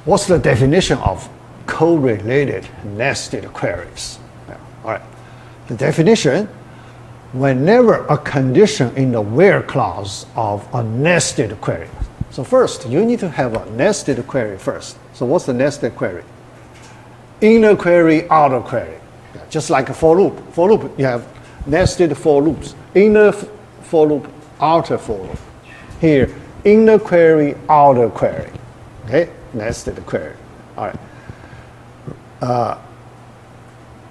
what's the definition of correlated nested queries? Yeah. All right. The definition, whenever a condition in the where clause of a nested query. So first, you need to have a nested query first. So what's the nested query? Inner query, outer query. Yeah, just like a for loop. For loop, you have nested for loops. Inner for loop, outer for loop. Here, inner query, outer query. Okay, nested query. All right.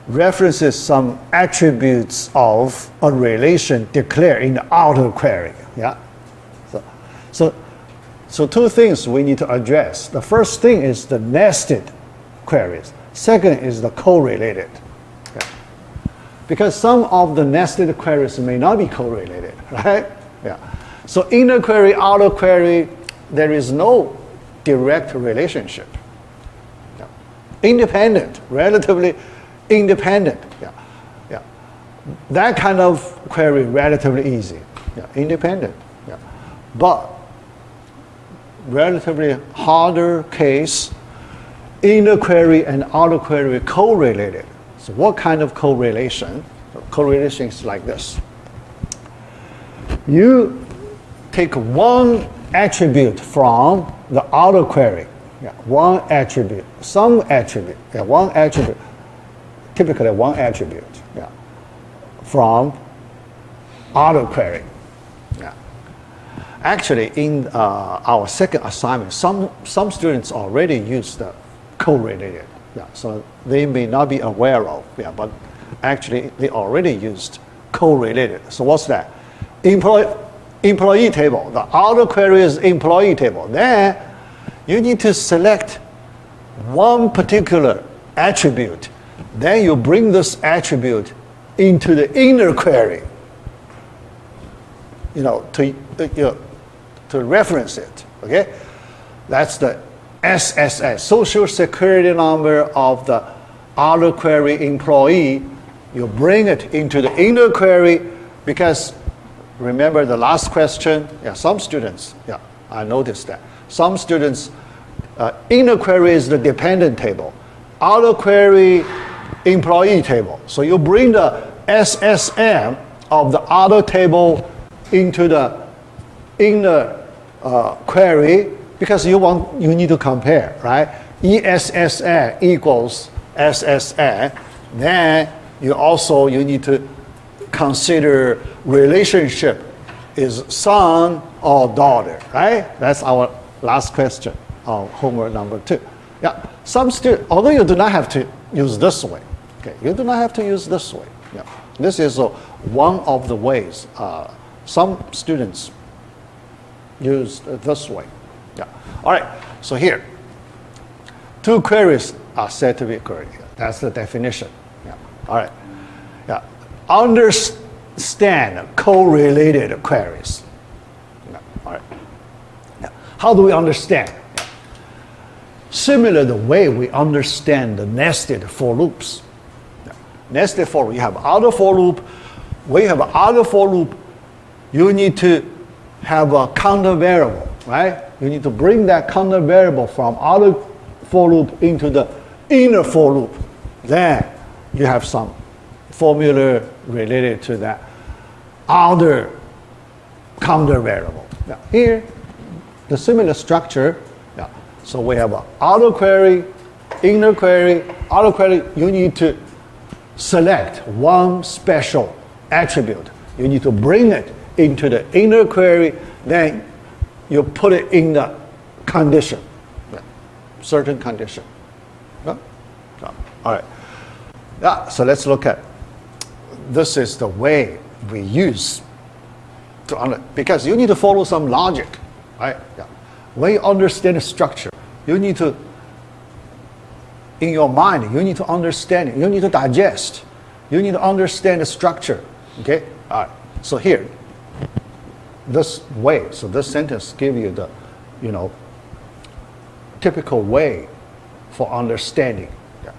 References some attributes of a relation declared in the outer query. Yeah. So two things we need to address. The first thing is the nested queries. Second is the correlated. Yeah. Because some of the nested queries may not be correlated, right? Yeah. So inner query, outer query, there is no direct relationship. Yeah. Independent, relatively independent. Yeah. Yeah. That kind of query relatively easy. Yeah. Independent. Yeah. But relatively harder case, inner query and outer query correlated. So what kind of correlation? Correlation is like this. You take one attribute from the outer query. Yeah, one attribute, some attribute, yeah, one attribute, typically one attribute, yeah, from outer query. Yeah. Actually, in our second assignment, some students already use the correlated. Yeah, so they may not be aware of, yeah, but actually they already used correlated. So what's that? Employee table. The outer query is employee table. Then you need to select one particular attribute. Then you bring this attribute into the inner query. To reference it. Okay, that's the SSN, Social Security number of the outer query employee. You bring it into the inner query because remember the last question. Yeah, some students. Yeah, I noticed that some students. Inner query is the dependent table, outer query employee table. So you bring the SSM of the outer table into the inner query because you need to compare, right? ESSN equals SSN. Then you need to consider relationship is son or daughter, right? That's our last question of homework number 2. Yeah, although you do not have to use this way. Okay, you do not have to use this way. Yeah, this is one of the ways some students use this way. Yeah. All right. So here, two queries are said to be queried. That's the definition. Yeah. All right. Yeah. Understand correlated queries. Yeah. All right. Yeah. How do we understand? Yeah. Similar the way we understand the nested for loops. Yeah. Nested for loop. You have outer for loop. When you have outer for loop, you need to have a counter variable, right? You need to bring that counter variable from outer for loop into the inner for loop. Then you have some formula related to that outer counter variable. Now here, the similar structure. Yeah. So we have an outer query, inner query. Outer query, you need to select one special attribute. You need to bring it into the inner query, then you put it in the condition, yeah. Certain condition. Yeah? Yeah. All right. Yeah. So let's look at, this is the way we use to because you need to follow some logic, right? Yeah. When you understand the structure, you need to, in your mind, you need to understand it. You need to digest. You need to understand the structure. Okay. All right. So here, this way, so this sentence gives you the, typical way for understanding. Yeah.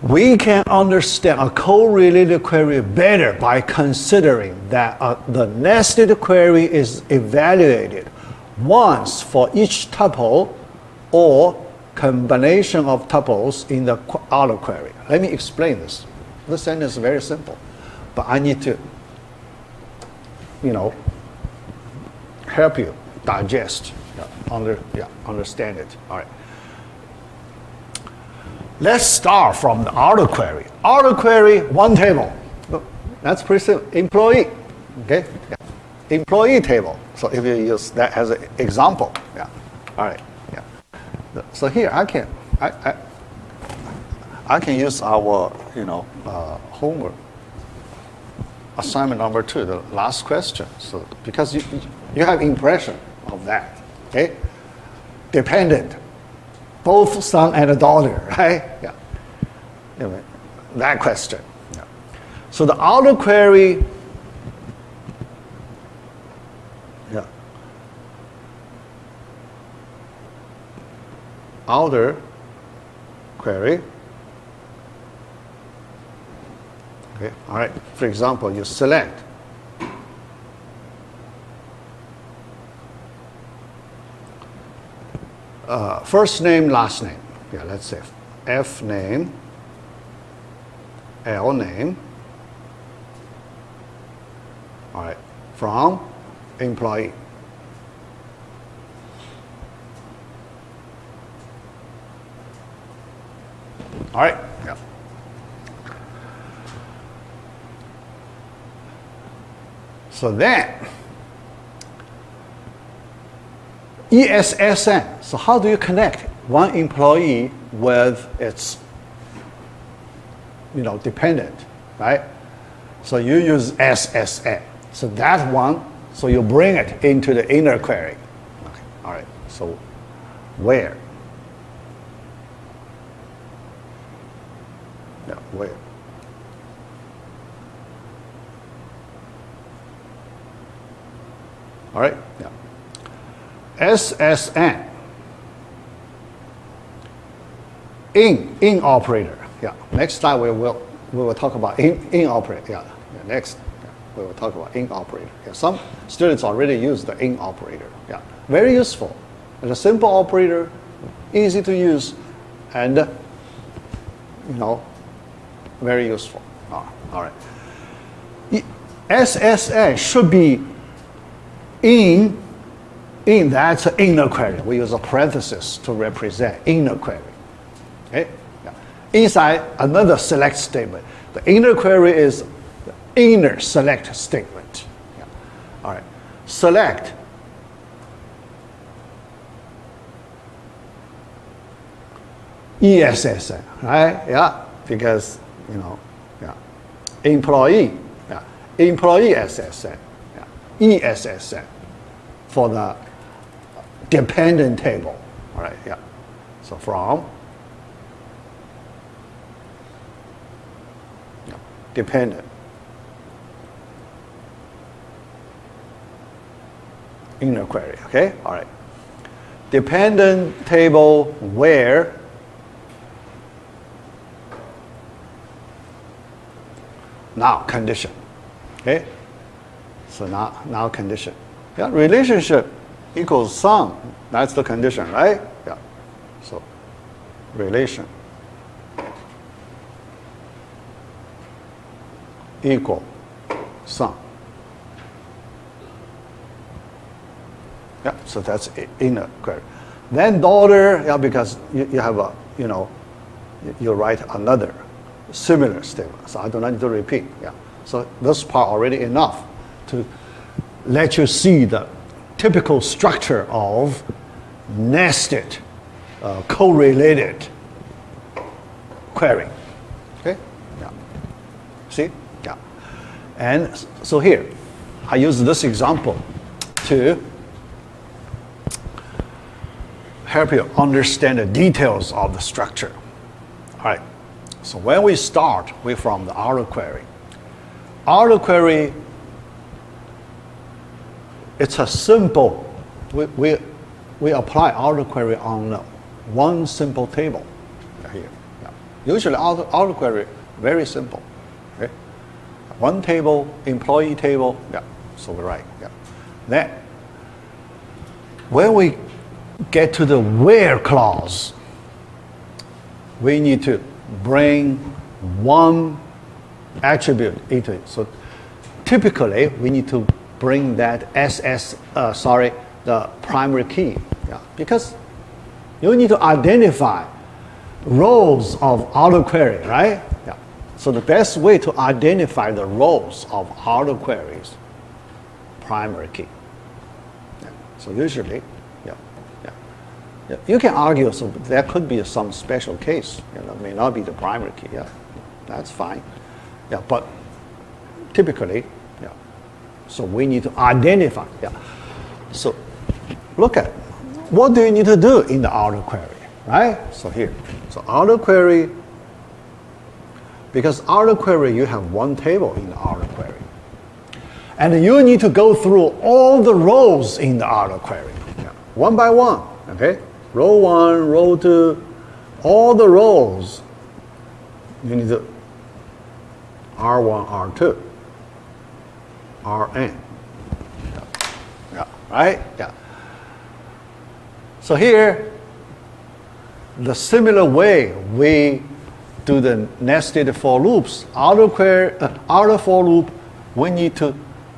We can understand a correlated query better by considering that the nested query is evaluated once for each tuple or combination of tuples in the outer query. Let me explain this. This sentence is very simple, but I need to, help you digest, understand it. All right. Let's start from the outer query. Outer query, one table. Look, that's pretty simple. Employee, okay? Yeah. Employee table. So if you use that as an example, yeah. All right. Yeah. So here I can use our homework assignment number 2, the last question. So because you have impression of that, okay? Dependent, both son and daughter, right? Yeah. Anyway, that question. Yeah. So the outer query. Yeah. Outer query. Okay, all right. For example, you select first name, last name. Yeah, let's say F name, L name. All right, from employee. All right, yeah. So then, ESSN. So how do you connect one employee with its, dependent, right? So you use SSN. So that one, so you bring it into the inner query. Okay. All right. So where? Yeah, where? All right. Yeah. SSN. In operator. Yeah. Next time we will talk about in operator. Yeah. Next we will talk about in operator. Yeah. Some students already use the in operator. Yeah. Very useful. It's a simple operator, easy to use, and very useful. All right. SSN should be in that inner query. We use a parenthesis to represent inner query. Okay? Yeah. Inside another select statement. The inner query is the inner select statement. Yeah. All right. Select ESSN, right? Yeah. Because employee, employee SSN, ESSN for the dependent table. All right, yeah. So from dependent inner query. Okay, all right. Dependent table where now condition. Okay, so now condition. Yeah, relationship equals sum. That's the condition, right? Yeah. So relation equal sum. Yeah, so that's inner query. Then daughter, yeah, because you have a, you write another similar statement. So I do not need to repeat. Yeah. So this part already enough to let you see the typical structure of nested, correlated query. Okay? Yeah. See? Yeah. And so here, I use this example to help you understand the details of the structure. All right. So when we start, we're from the outer query. Outer query, it's a simple, we apply outer query on one simple table here. Yeah. Usually outer query, very simple. Okay? One table, employee table, yeah, so we write. Yeah. Then, when we get to the where clause, we need to bring one attribute into it. So typically, we need to bring that the primary key, yeah, because you need to identify rows of outer query, right? Yeah. So the best way to identify the rows of outer queries, primary key. Yeah. So usually, you can argue, so there could be some special case, may not be the primary key, yeah, that's fine. Yeah, but typically, yeah, so we need to identify, yeah. So look at, what do you need to do in the outer query, right? So here, so outer query, because outer query, you have one table in the outer query. And you need to go through all the rows in the outer query, yeah, one by one, okay? Row 1, row 2, all the rows, you need to R1, R2, Rn. Yeah, right? Yeah. So here, the similar way we do the nested for loops, outer for loop, we need to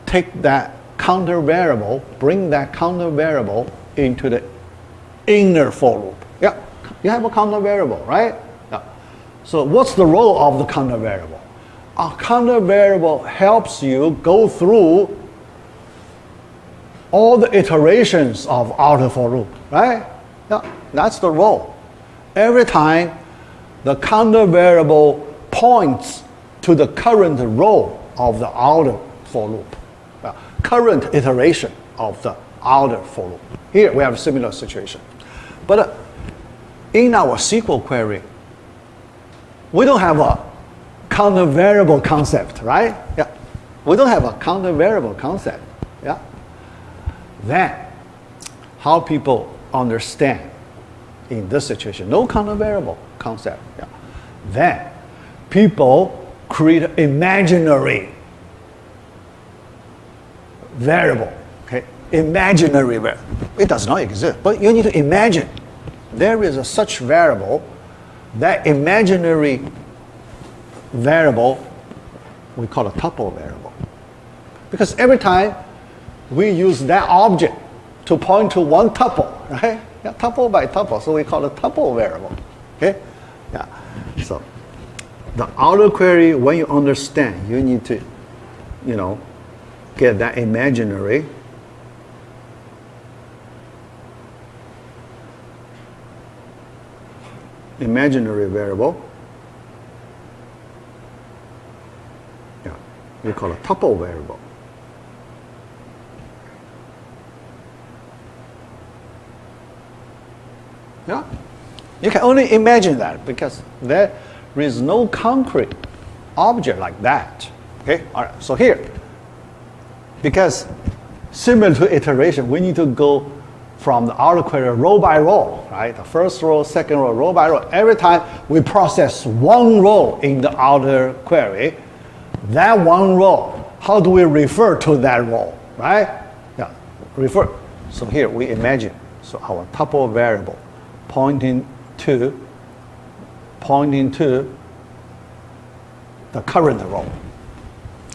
take that counter variable, bring that counter variable into the inner for loop. Yeah, you have a counter variable, right? Yeah. So what's the role of the counter variable? A counter variable helps you go through all the iterations of outer for loop, right? Yeah, that's the role. Every time the counter variable points to the current row of the outer for loop, current iteration of the outer for loop. Here we have a similar situation. But in our SQL query, we don't have a counter variable concept, right? Yeah. We don't have a counter variable concept. Yeah. Then, how people understand in this situation, no counter variable concept. Yeah. Then, people create imaginary variable. Okay. Imaginary variable. It does not exist, but you need to imagine there is a such variable. That imaginary variable we call a tuple variable, because every time we use that object to point to one tuple, right? Yeah, tuple by tuple, so we call it tuple variable. Okay, yeah. So the outer query, when you understand, you need to, get that imaginary variable. Yeah, we call it tuple variable. Yeah, you can only imagine that because there is no concrete object like that. Okay, all right. So here, because similar to iteration, we need to go from the outer query row by row, right? The first row, second row, row by row. Every time we process one row in the outer query, that one row, how do we refer to that row, right? Yeah, refer. So here we imagine, so our tuple variable pointing to the current row,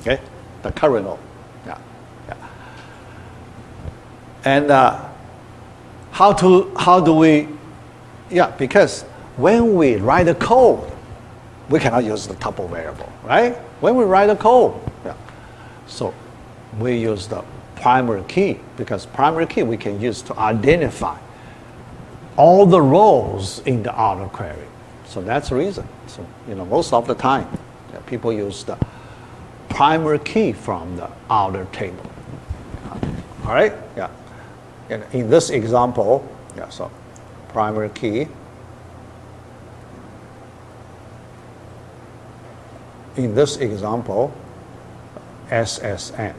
okay? The current row, yeah, yeah. And how do we, yeah, because when we write a code, we cannot use the tuple variable, right? When we write a code, yeah. So we use the primary key, because primary key we can use to identify all the rows in the outer query. So that's the reason. So, most of the time, people use the primary key from the outer table. All right? Yeah. In this example, yeah, so primary key. In this example, SSN.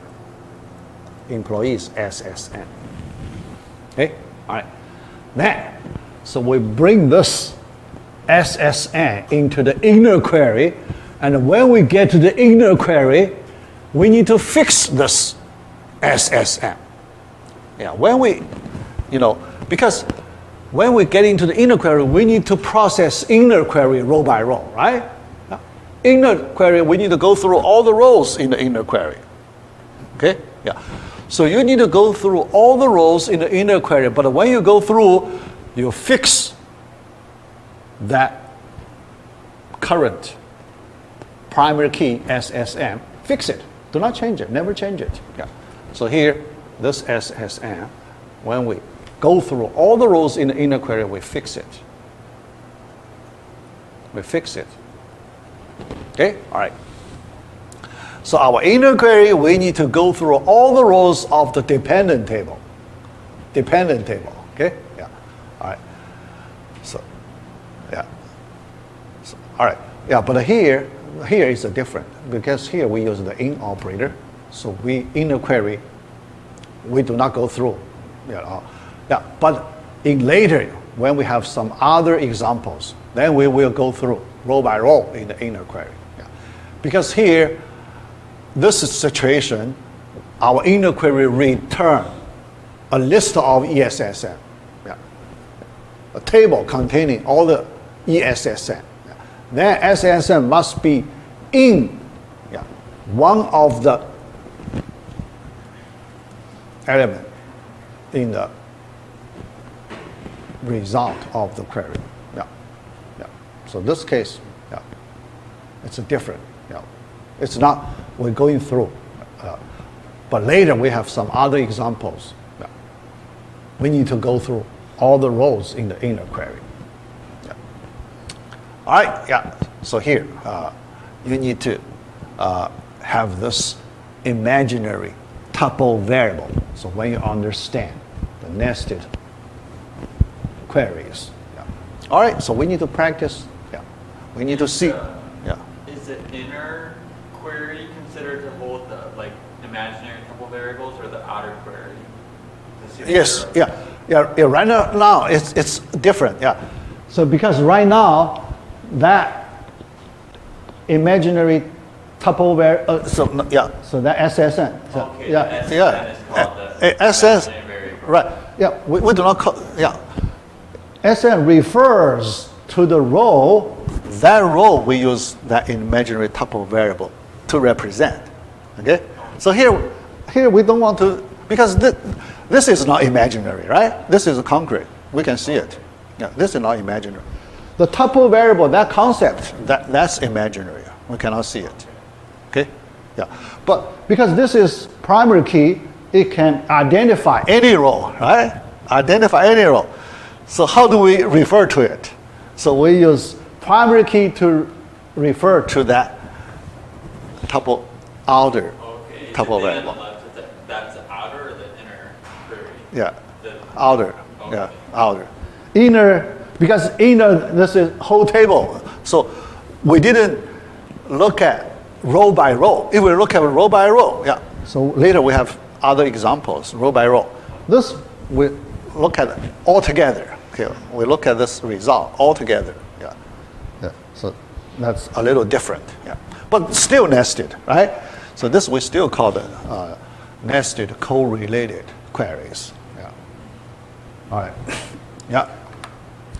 Employees SSN. Okay? All right. Then, so we bring this SSN into the inner query, and when we get to the inner query, we need to fix this SSN. Yeah, when we, because when we get into the inner query, we need to process inner query row by row, right? Inner query, we need to go through all the rows in the inner query. Okay? Yeah. So you need to go through all the rows in the inner query, but when you go through, you fix that current primary key SSM. Fix it. Do not change it. Never change it. Yeah. So here, this SSM, when we go through all the rows in the inner query, we fix it. We fix it. Okay? All right. So our inner query, we need to go through all the rows of the dependent table. Dependent table. Okay? Yeah. All right. So, yeah. So, all right. Yeah, but here is different, because here we use the in operator. So we inner query, we do not go through. Yeah, but in later, when we have some other examples, then we will go through row by row in the inner query. Yeah. Because here, this situation, our inner query return a list of ESSM. Yeah. A table containing all the ESSM. Yeah. Then SSM must be in one of the element in the result of the query. Yeah. Yeah. So this case, yeah, it's a different. Yeah. It's not we're going through, but later we have some other examples. Yeah. We need to go through all the rows in the inner query. Yeah. All right. Yeah. So here, you need to have this imaginary tuple variable. So when you understand the nested queries. Yeah. All right, so we need to practice. Yeah. We need to see. Yeah. Is the inner query considered to hold the imaginary tuple variables, or the outer query? Yes. Yeah. Right now it's different. Yeah. So because right now that imaginary tuple variable. So that SSN. So, okay. Yeah. SSN is called the SS. variable. Right. Yeah. We do not call. Yeah. SN refers to the row. That row we use that imaginary tuple variable to represent. Okay. So here we don't want to, because this is not imaginary, right? This is concrete. We can see it. Yeah. This is not imaginary. The tuple variable, that concept, that's imaginary. We cannot see it. Okay. Yeah. But because this is primary key, it can identify any row, right? Identify any row. So how do we refer to it? So we use primary key to refer to that tuple outer tuple variable. That's the outer or the inner query? Yeah, outer. Okay. Yeah, outer. Inner, because inner, this is whole table. So we didn't look at row by row. If we look at row by row, yeah. So later we have other examples, row by row. This we look at it all together. Okay, we look at this result all together. Yeah. Yeah. So that's a little different. Yeah. But still nested, right? So this we still call the nested correlated queries. Yeah. All right. Yeah.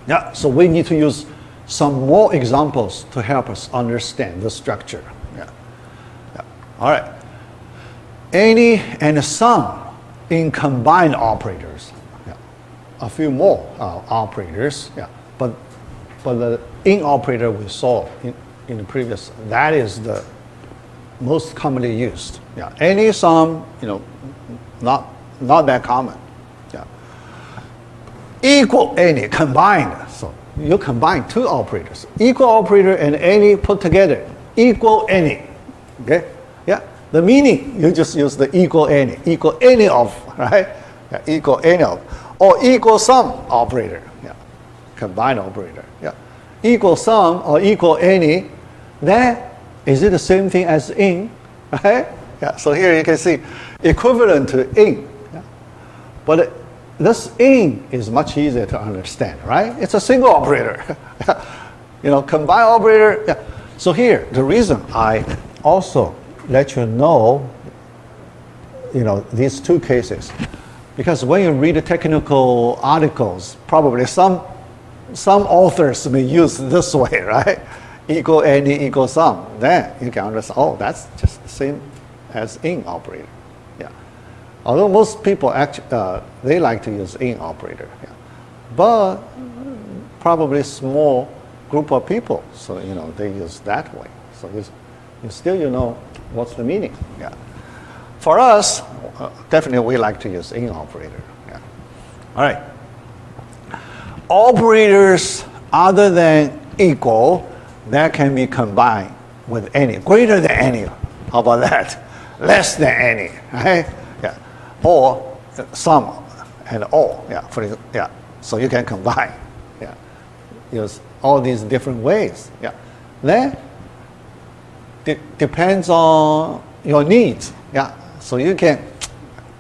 Yeah. So we need to use some more examples to help us understand the structure. Yeah. Yeah. All right. Any and some in combined operators. Yeah. A few more operators. Yeah. But the in operator we saw in the previous, that is the most commonly used. Yeah. Any, some, not that common. Yeah. Equal, any, combined. So you combine two operators. Equal operator and any put together. Equal any. Okay? Yeah. The meaning, you just use the equal any of, right? Yeah. Equal any of. Or equal sum operator. Yeah. Combined operator. Yeah. Equal sum or equal any. Then is it the same thing as in? Right? Yeah. So here you can see equivalent to in. Yeah. But this in is much easier to understand, right? It's a single operator. Combined operator. Yeah. So here, the reason I also let you know, these two cases. Because when you read the technical articles, probably some authors may use this way, right? Equal any equal sum. Then you can understand, oh, that's just the same as in operator. Yeah. Although most people actually, they like to use in operator. Yeah. But probably small group of people, so they use that way. So you still know what's the meaning. Yeah. For us, definitely we like to use in operator. Yeah. All right. Operators other than equal that can be combined with any, greater than any. How about that? Less than any, right? Yeah. Or some and all. Yeah. Yeah. So you can combine. Yeah. Use all these different ways. Yeah. Then depends on your needs. Yeah. So you can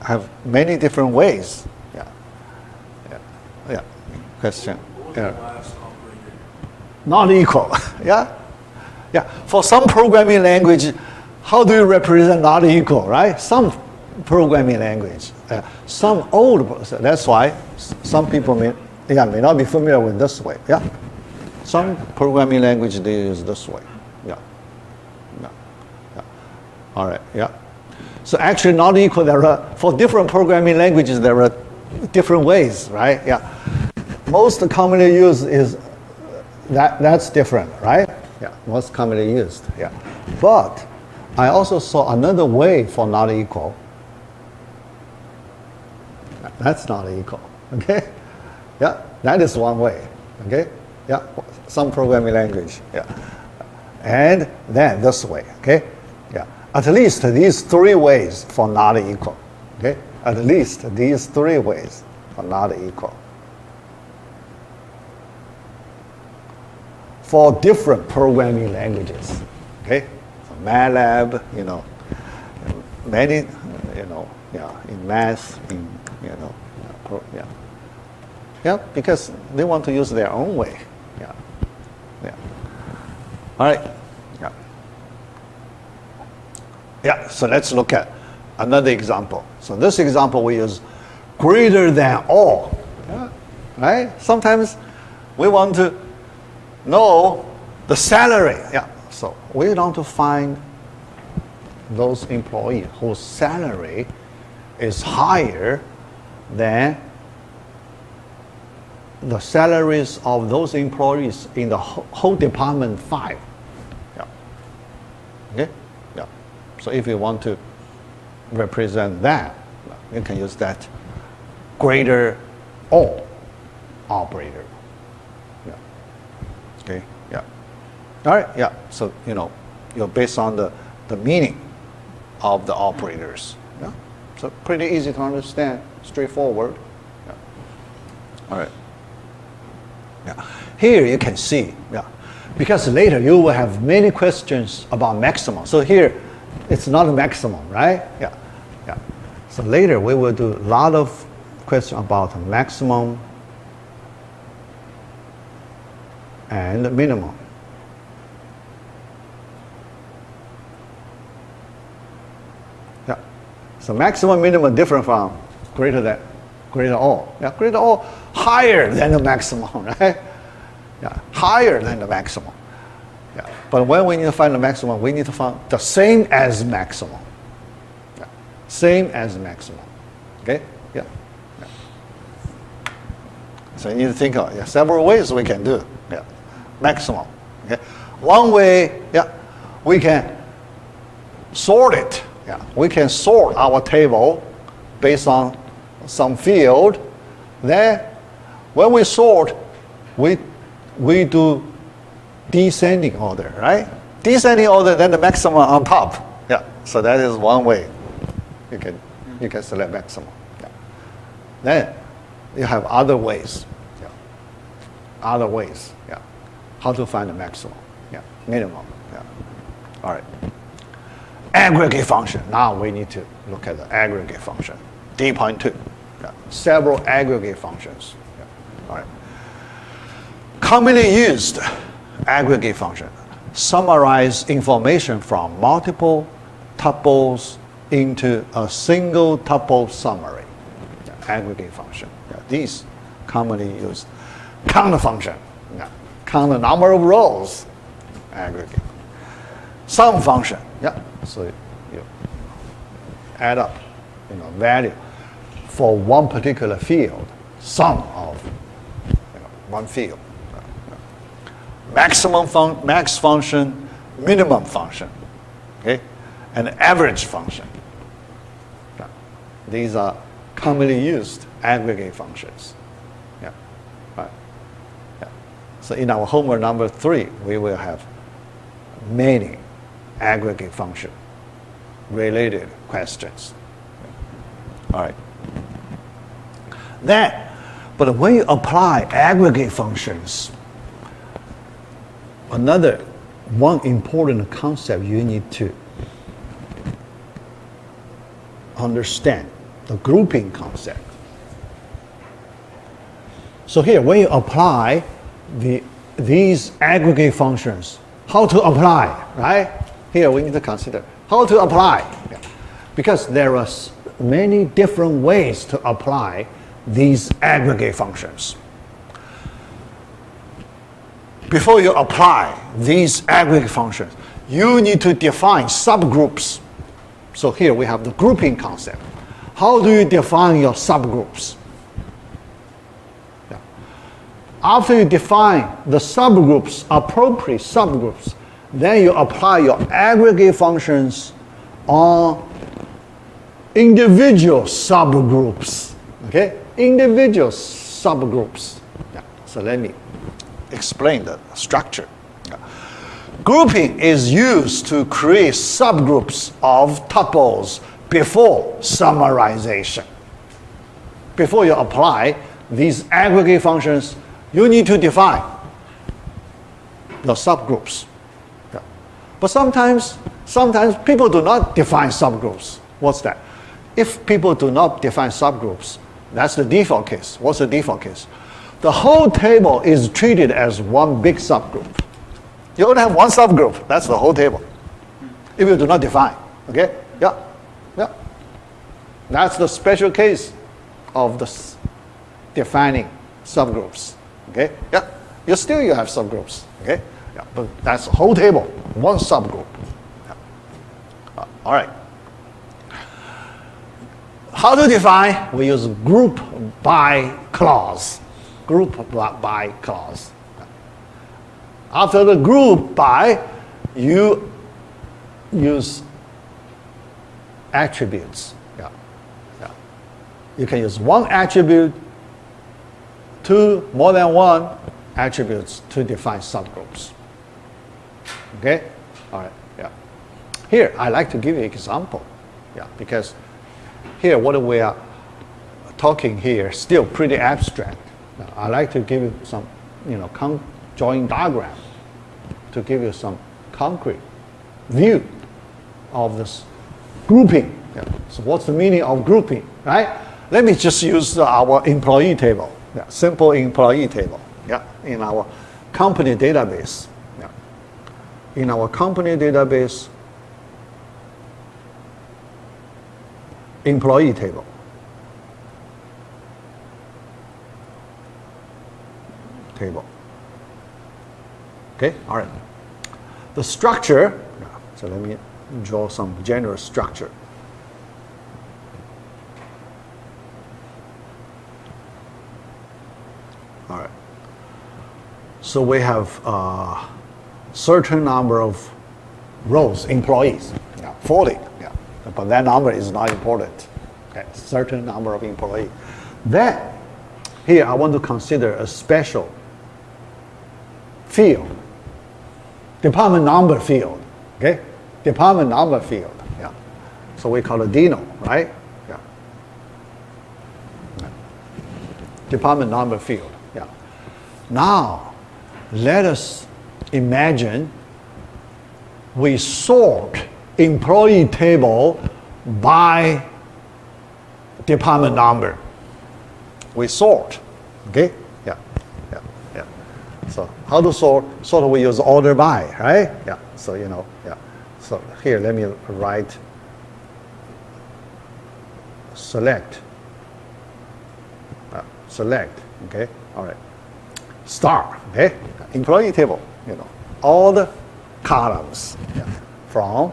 have many different ways. Yeah. Yeah. Yeah. Question. What was the last operator? Not equal. Yeah. Yeah. For some programming language, how do you represent not equal, right? Some programming language, some old. So that's why some people may not be familiar with this way. Yeah. Some programming language they use this way. Yeah. Yeah. Yeah. All right. Yeah. So actually not equal, for different programming languages, there are different ways, right? Yeah. Most commonly used is that's different, right? Yeah, most commonly used, yeah. But I also saw another way for not equal. That's not equal, okay? Yeah, that is one way, okay? Yeah, some programming language, yeah. And then this way, okay? Yeah, at least these three ways for not equal, okay? At least these three ways for not equal. For different programming languages, okay? So MATLAB, many, in math, yeah, because they want to use their own way, yeah, yeah. All right, yeah, yeah. So let's look at another example. So this example we use greater than all, yeah, right? Sometimes we want to know the salary. Yeah. So we want to find those employees whose salary is higher than the salaries of those employees in the whole department 5. Yeah. Okay? Yeah. So if you want to represent that, you can use that greater all operator. Okay, yeah. All right, yeah. So, you're based on the meaning of the operators. Yeah. So pretty easy to understand, straightforward. Yeah. All right. Yeah. Here you can see, yeah. Because later you will have many questions about maximum. So here, it's not a maximum, right? Yeah. Yeah. So later we will do a lot of questions about maximum and minimum. Yeah. So maximum, minimum different from greater all. Yeah, greater all higher than the maximum, right? Yeah, higher than the maximum. Yeah. But when we need to find the maximum, we need to find the same as maximum. Yeah. Same as maximum. Okay? Yeah. Yeah. So you need to think of several ways we can do. Yeah. Maximum. Okay. One way, yeah, we can sort it. Yeah. We can sort our table based on some field. Then when we sort, we do descending order, right? Descending order, then the maximum on top. Yeah. So that is one way you can select maximum. Yeah. Then you have other ways. Yeah. Other ways. Yeah. How to find the maximum, yeah, minimum, yeah. All right. Aggregate function. Now we need to look at the aggregate function. D.2. Yeah. Several aggregate functions. Yeah. All right. Commonly used aggregate function. Summarize information from multiple tuples into a single tuple summary. Yeah. aggregate function. Yeah, these commonly used. Count function. Yeah. Count the number of rows. Aggregate. Sum function. Yeah. So you add up, value for one particular field. Sum of one field. Max function, minimum function, okay, and average function. Yeah. These are commonly used aggregate functions. Yeah. Right. Yeah. So in our homework number 3, we will have many aggregate function related questions. All right. But when you apply aggregate functions, another one important concept you need to understand, the grouping concept. So here, when you apply these aggregate functions, how to apply, right? Here we need to consider how to apply. Yeah. Because there are many different ways to apply these aggregate functions. Before you apply these aggregate functions, you need to define subgroups. So here we have the grouping concept. How do you define your subgroups? Yeah. After you define the subgroups, appropriate subgroups, then you apply your aggregate functions on individual subgroups. Okay? Individual subgroups. Yeah. So let me explain the structure. Yeah. Grouping is used to create subgroups of tuples before summarization. Before you apply these aggregate functions, you need to define the subgroups. Yeah. But sometimes people do not define subgroups. What's that? If people do not define subgroups, that's the default case. What's the default case? The whole table is treated as one big subgroup. You only have one subgroup. That's the whole table. If you do not define, okay? Yeah, yeah. That's the special case of the defining subgroups. Okay? Yeah. You have subgroups. Okay? Yeah. But that's the whole table, one subgroup. Yeah. All right. How to define? We use group by clause. Group by clause. After the group by, you use attributes. Yeah. Yeah. You can use one attribute, more than one attributes to define subgroups. Okay? All right. Yeah. Here, I like to give you an example. Yeah, because here, what we are talking here is still pretty abstract. Now, I like to give you some, conjoint diagram to give you some concrete view of this grouping. Yeah. So what's the meaning of grouping, right? Let me just use our employee table, simple employee table, in our company database. Yeah. In our company database, employee table. Okay, all right. The structure, so let me draw some general structure. All right. So we have a certain number of rows, employees, 40. But that number is not important. Okay, certain number of employees. Then, here I want to consider a special field, department number field. Okay, department number field. Yeah. So we call it Dino, right? Yeah. Department number field. Yeah. Now, let us imagine we sort employee table by department number. We sort, okay? Yeah, yeah, yeah. So how to sort? Sort we use order by, right? Yeah. So yeah. So here, let me write. Select select, okay, all right, star, okay, employee table, you know, all the columns, yeah, from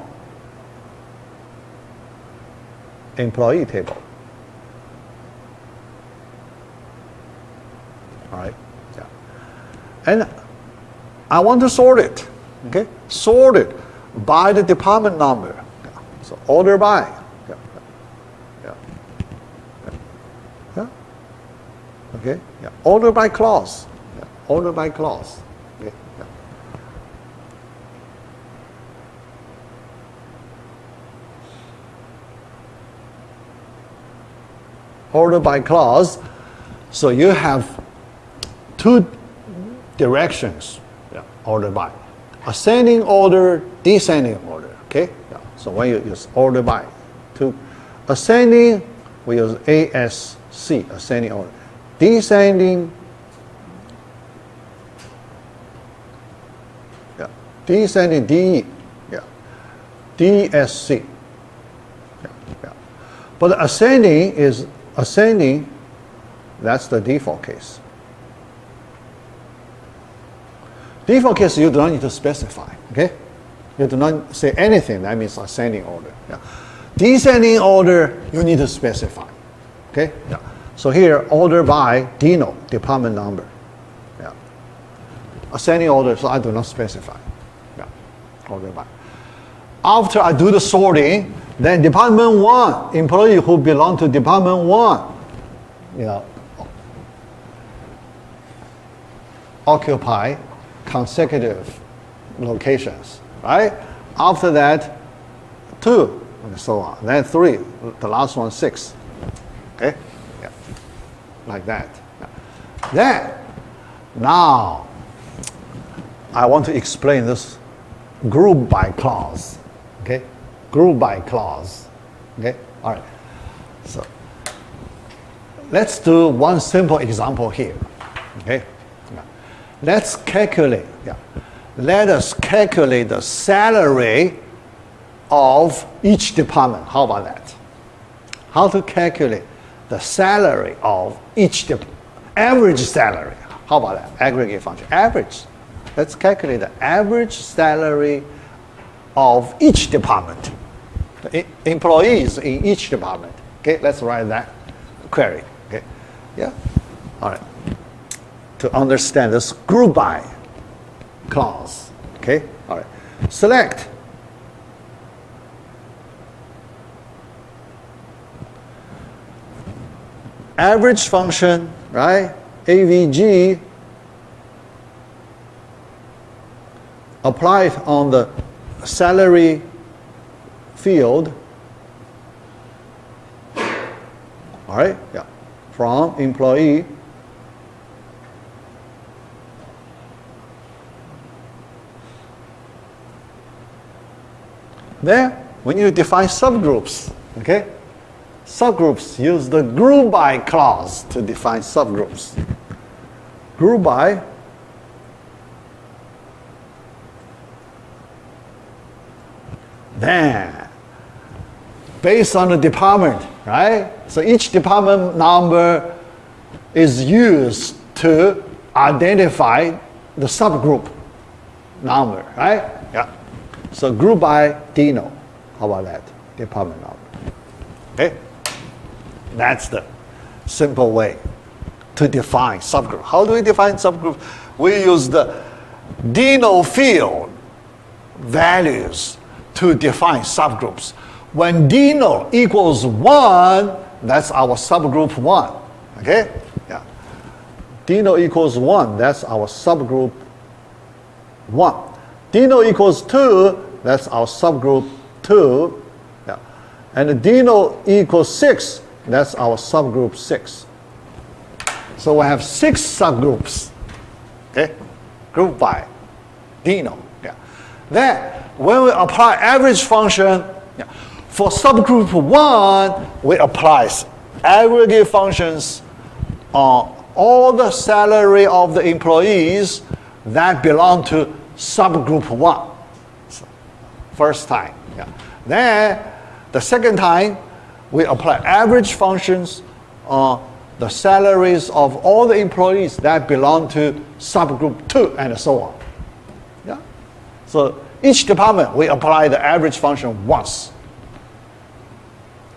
employee table. All right, yeah. And I want to sort it, okay? Sort it by the department number. Yeah. So order by. Yeah. Yeah. Yeah. Yeah. Okay. Yeah. Order by clause. Yeah. Order by clause. Okay. Yeah. Order by clause. So you have two directions, yeah, order by. Ascending order, descending order, okay? Yeah. So when you use order by, to ascending, we use ASC, ascending order. Descending, yeah, descending DE, yeah, DSC, yeah, yeah. But ascending is ascending, that's the default case. Default case, you do not need to specify, okay? You do not say anything, that means ascending order. Yeah. Descending order, you need to specify, okay? Yeah. So here, order by DINO, department number. Yeah. Ascending order, so I do not specify. Yeah. Order by. After I do the sorting, then department 1, employee who belong to department 1, you know, occupy consecutive locations, right? After that, 2, and so on. Then 3, the last one 6. Okay? Yeah. Like that. Yeah. Then, now, I want to explain this group by clause. Okay? Group by clause. Okay? All right. So, let's do one simple example here. Okay? Let's calculate, yeah. Let us calculate the salary of each department. How about that? How to calculate the salary of each average salary. How about that? Aggregate function. Average. Let's calculate the average salary of each department. The employees in each department. Okay, let's write that query. Okay, yeah, all right. To understand this group by clause. Okay, all right. Select average function, right? AVG, apply it on the salary field. All right, yeah, from employee. There, when you define subgroups, okay? Subgroups, use the group by clause to define subgroups. Group by then, based on the department, right? So each department number is used to identify the subgroup number, right? Yeah. So group by DINO. How about that? Department number. Okay? That's the simple way to define subgroup. How do we define subgroup? We use the DINO field values to define subgroups. When DINO equals 1, that's our subgroup 1. Okay? Yeah. DINO equals 1, that's our subgroup 1. DINO equals 2, that's our subgroup 2. Yeah. And DINO equals 6, that's our subgroup 6. So we have 6 subgroups. Okay? Group by DINO. Yeah. Then, when we apply average function, yeah, for subgroup 1, we apply aggregate functions on all the salary of the employees that belong to subgroup 1. So, first time. Yeah. Then, the second time, we apply average functions on the salaries of all the employees that belong to subgroup 2, and so on. Yeah? So each department, we apply the average function once.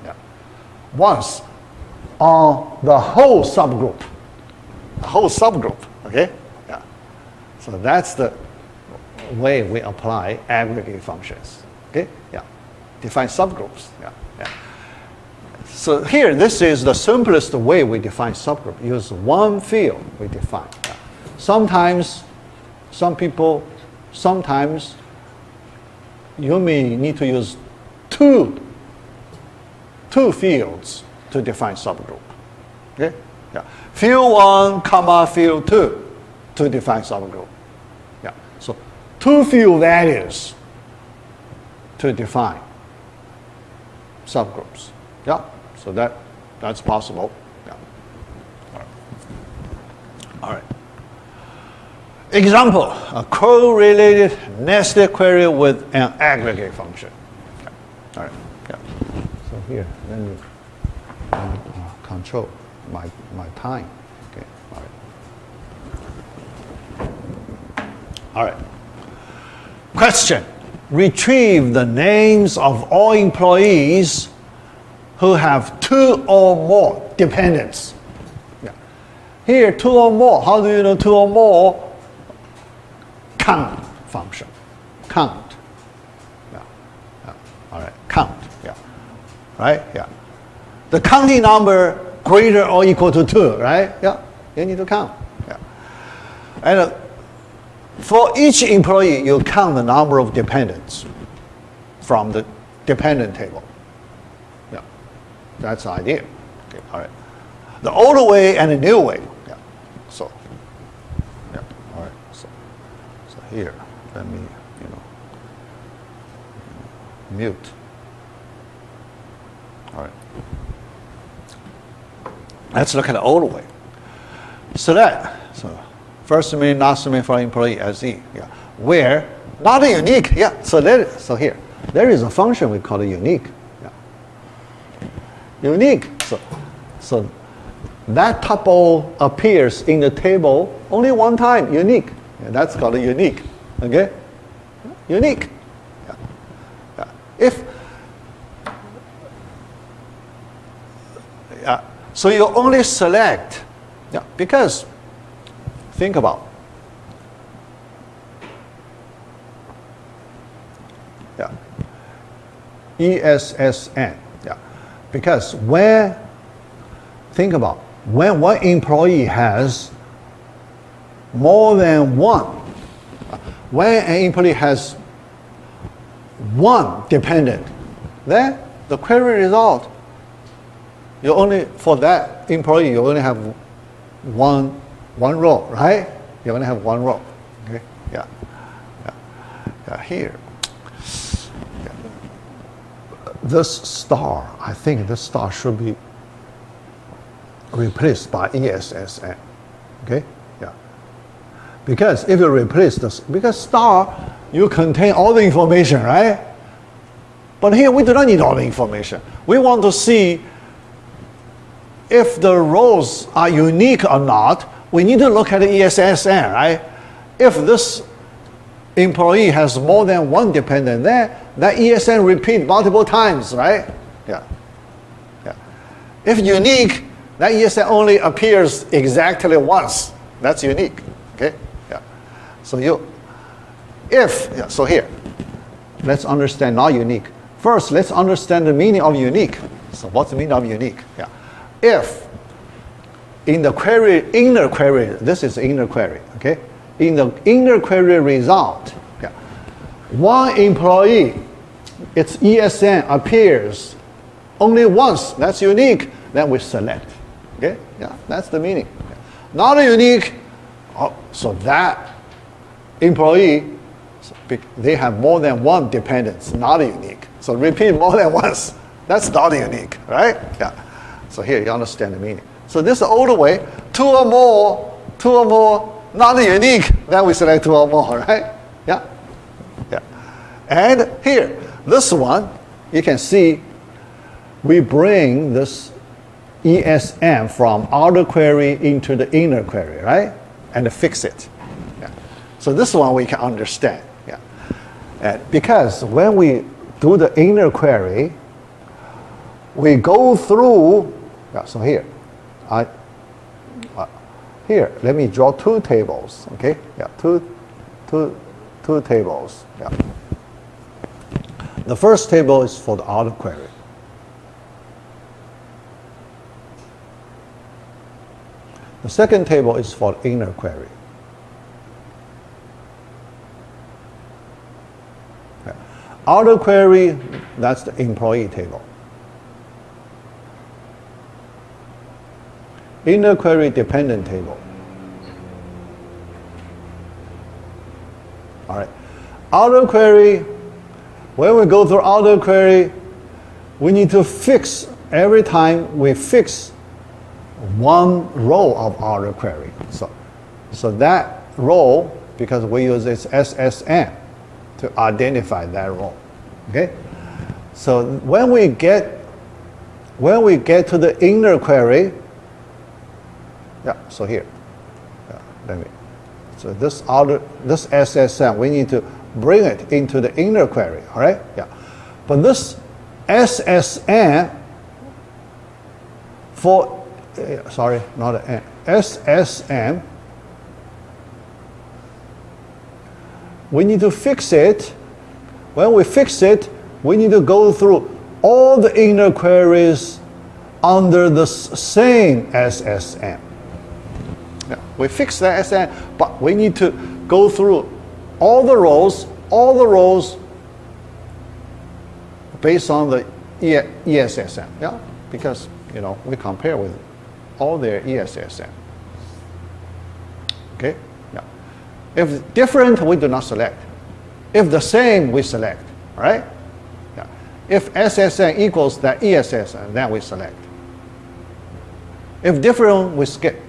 Yeah. Once on the whole subgroup. The whole subgroup, okay? Yeah. So that's the way we apply aggregate functions. Okay? Yeah. Define subgroups. Yeah. Yeah. So here, this is the simplest way we define subgroup. Use one field we define. Yeah. Sometimes you may need to use two fields to define subgroup. Okay? Yeah. Field 1, comma, field 2 to define subgroup. Yeah. So 2 field values to define subgroups. Yeah. So that's possible. Yeah. All right. Example, a correlated nested query with an aggregate function. Yeah. All right. Yeah. So here, let me control my time. Okay. All right. All right. Question. Retrieve the names of all employees who have 2 or more dependents. Yeah. Here, 2 or more. How do you know 2 or more? Count function. Count. Yeah. Yeah. All right. Count. Yeah. Right? Yeah. The counting number greater or equal to 2, right? Yeah. You need to count. Yeah. And for each employee, you count the number of dependents from the dependent table. Yeah. That's the idea. Okay. All right. The old way and the new way. Yeah. So. Yeah. All right. So here, let me, mute. All right. Let's look at the old way. Select. So first mean, last mean for employee as E. Yeah. Where not unique. Yeah. So here there is a function we call it unique. Yeah. Unique. So that tuple appears in the table only one time. Unique. Yeah, that's called a unique. Okay. Unique. Yeah. Yeah. So you only select, because think about, ESSN, because when one employee has more than one, when an employee has one dependent, then the query result, for that employee, you only have one row, right? You only have one row. Okay? Yeah. Here. Yeah. This star, I think this star should be replaced by ESSN. Okay? Yeah. Because if you replace this, because star, you contain all the information, right? But here we do not need all the information. We want to see if the rows are unique or not. We need to look at the ESSN, right? If this employee has more than one dependent, then that ESN repeat multiple times, right? Yeah. If unique, that ESN only appears exactly once. That's unique. Okay? Yeah. So so here, let's understand not unique. First, let's understand the meaning of unique. So what's the meaning of unique? Yeah. If in the inner query, this is inner query, okay? In the inner query result, one employee, its ESN appears only once, that's unique, then we select, okay? Yeah, that's the meaning. Not unique, so that employee, they have more than one dependent, not unique. So repeat more than once, that's not unique, right? Yeah. So here you understand the meaning. So this is the older way, two or more, not unique, then we select 2 or more, right? Yeah. And here, this one, you can see we bring this ESM from outer query into the inner query, right? And fix it. Yeah. So this one we can understand. Yeah. And because when we do the inner query, we go through, yeah, so here, here, let me draw two tables, okay? Yeah, two tables, yeah. The first table is for the outer query. The second table is for the inner query. Yeah. Outer query, that's the employee table. Inner query dependent table. All right. Outer query, when we go through outer query, we need to fix, every time we fix one row of outer query. So that row, because we use this SSN to identify that row. Okay? So when we get to the inner query, yeah, so here. Yeah, so this SSN, we need to bring it into the inner query, all right? Yeah. But this SSN for, sorry, not an N, SSN, we need to fix it. When we fix it, we need to go through all the inner queries under the same SSN. Yeah, we fix the SN, but we need to go through all the rows based on the ESSN. Yeah, because we compare with all their ESSN. Okay, yeah. If different, we do not select. If the same, we select. All right. Yeah. If SSN equals that ESSN, then we select. If different, we skip.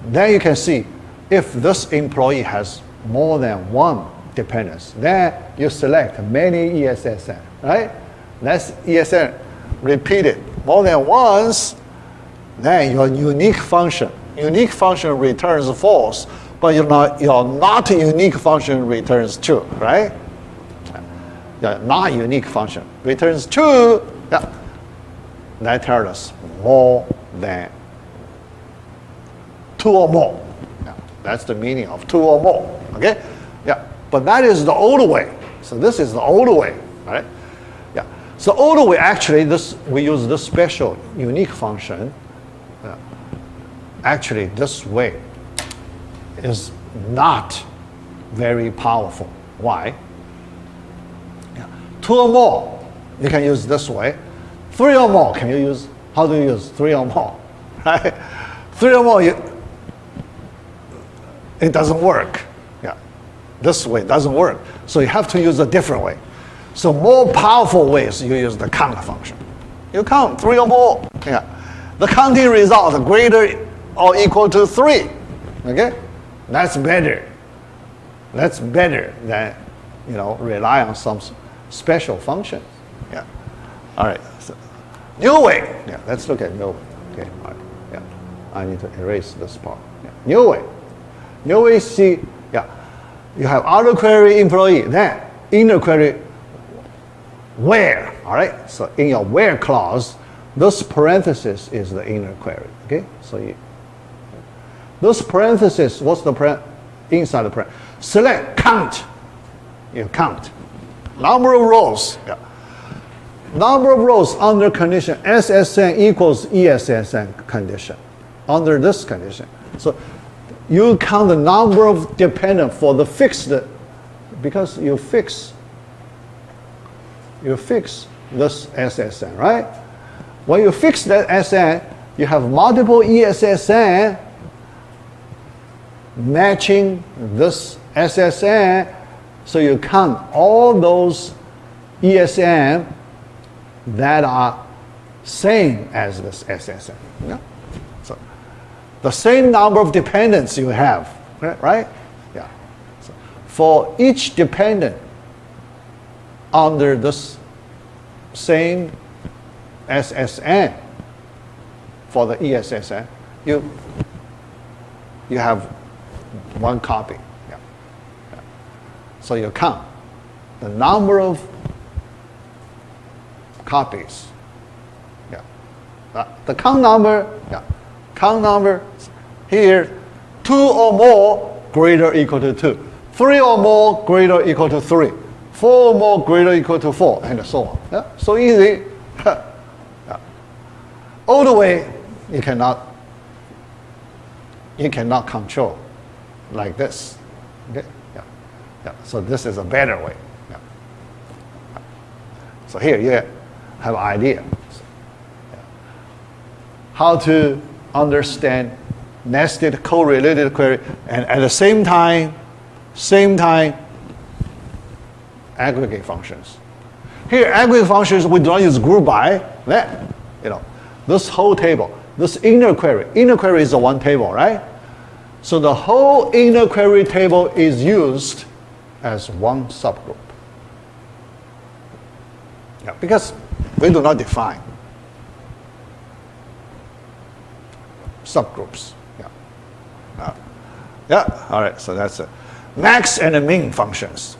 Then you can see if this employee has more than one dependence, then you select many ESSN, right? That's ESN repeated more than once, then your unique function returns false, but your not unique function returns true, right? Your not unique function returns true, yeah. That tells us more than two or more. Yeah, that's the meaning of two or more. Okay? Yeah. But that is the old way. So this is the old way. Right? Yeah. So old way actually we use this special unique function. Actually this way is not very powerful. Why? Yeah. Two or more, you can use this way. Three or more, how do you use three or more? Right? Three or more, it doesn't work. Yeah, this way doesn't work. So you have to use a different way. So more powerful ways, you use the count function. You count three or more. Yeah, the counting result greater or equal to 3. Okay, that's better. That's better than rely on some special function. Yeah. All right. So, new way. Yeah. Let's look at new way. Okay. All right. Yeah. I need to erase this part. Yeah. New way. You will see, yeah, you have outer query employee, then inner query where, all right? So in your where clause, this parenthesis is the inner query, okay? So this parenthesis, what's the inside the parenthesis? Select count, you count. Number of rows, yeah. Number of rows under condition SSN equals ESSN condition, under this condition. So you count the number of dependent for the fixed, because you fix this SSN, right? When you fix that SN, you have multiple ESSN matching this SSN, so you count all those ESN that are same as this SSN. Yeah? So the same number of dependents you have, right? Yeah. So for each dependent under this same SSN, for the ESSN, you have one copy. Yeah. Yeah. So you count the number of copies. Yeah. The count number, yeah. Count number here, 2 or more greater or equal to 2. 3 or more greater or equal to 3. 4 or more greater or equal to 4, and so on. Yeah? So easy. Yeah. All the way, you cannot control like this. Okay? Yeah. Yeah. So this is a better way. Yeah. So here you have an idea. So, yeah. How to understand nested correlated query, and at the same time, aggregate functions. Here, aggregate functions, we don't use group by. That, this whole table, this inner query is a one table, right? So the whole inner query table is used as one subgroup. Yeah, because we do not define subgroups. Yeah, all right, so that's it. Max and min functions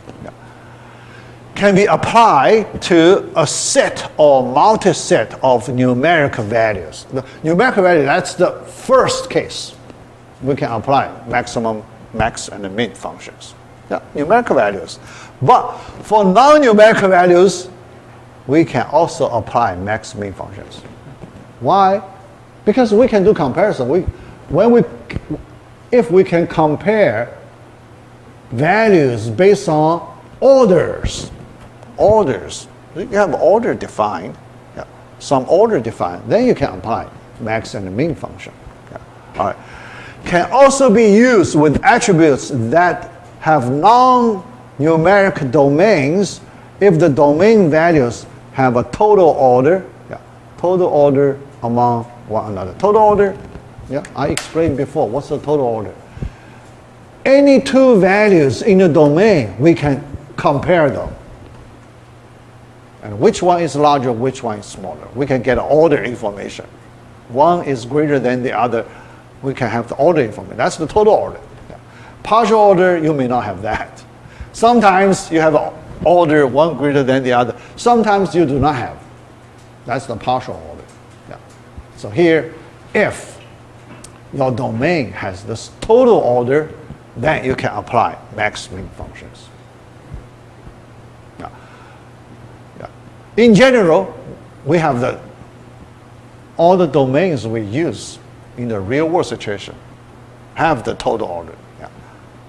can be applied to a set or multi-set of numeric values. The numeric value, that's the first case. We can apply maximum, max, and min functions. Yeah, numeric values. But for non-numeric values, we can also apply max, min functions. Why? Because we can do comparison. If we can compare values based on orders, you have order defined, yeah, some order defined, then you can apply max and min function. Yeah. All right. Can also be used with attributes that have non-numeric domains if the domain values have a total order, among one another. Total order, yeah, I explained before. What's the total order? Any two values in the domain, we can compare them. And which one is larger, which one is smaller. We can get order information. One is greater than the other. We can have the order information. That's the total order. Yeah. Partial order, you may not have that. Sometimes you have an order one greater than the other. Sometimes you do not have. That's the partial order. Yeah. So here, if your domain has this total order, then you can apply max min functions. Yeah. Yeah. In general, we have all the domains we use in the real world situation have the total order. Yeah.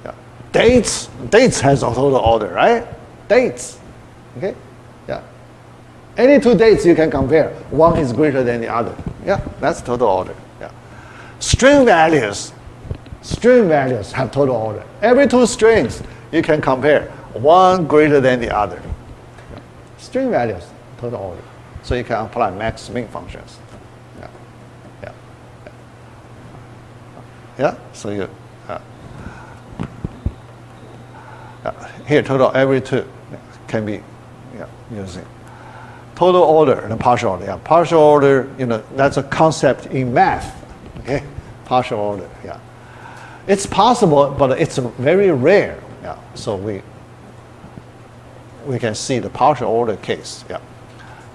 Yeah. Dates has a total order, right? Dates. Okay? Yeah. Any two dates you can compare. One is greater than the other. Yeah, that's total order. Yeah. String values have total order. Every two strings you can compare. One greater than the other. Yeah. String values, total order. So you can apply max min functions. Yeah. Yeah. Yeah. So you here total every two can be using total order and partial order. Yeah, partial order, that's a concept in math. Okay, partial order. Yeah, it's possible, but it's very rare. Yeah, so we can see the partial order case. Yeah,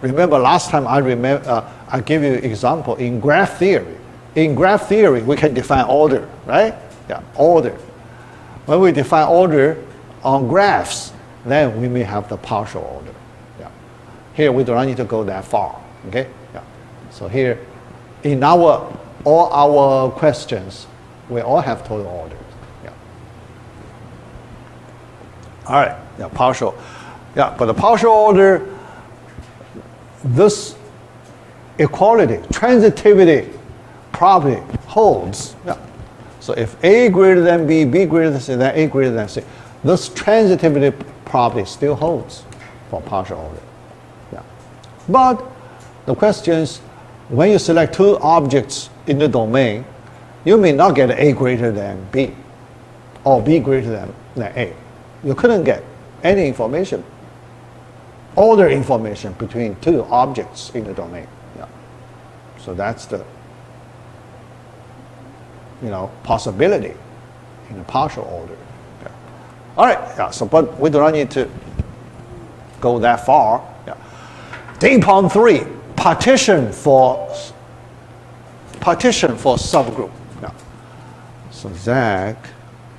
remember last time I gave you example in graph theory. In graph theory, we can define order, right? Yeah, order. When we define order on graphs, then we may have the partial order. Yeah. Here we do not need to go that far. Okay. Yeah. So here, in all our questions, we all have total orders. Yeah. All right. Yeah. Partial. Yeah. But the partial order, this equality, transitivity property holds. Yeah. So if A greater than B, B greater than C, then A greater than C. This transitivity property still holds for partial order. Yeah. But the question is, when you select two objects in the domain, you may not get A greater than B or B greater than A. You couldn't get any information, order information between two objects in the domain. Yeah. So that's the possibility in a partial order. Yeah. All right, yeah, so but we do not need to go that far. Yeah. D-3, partition for subgroup. Yeah. So Zach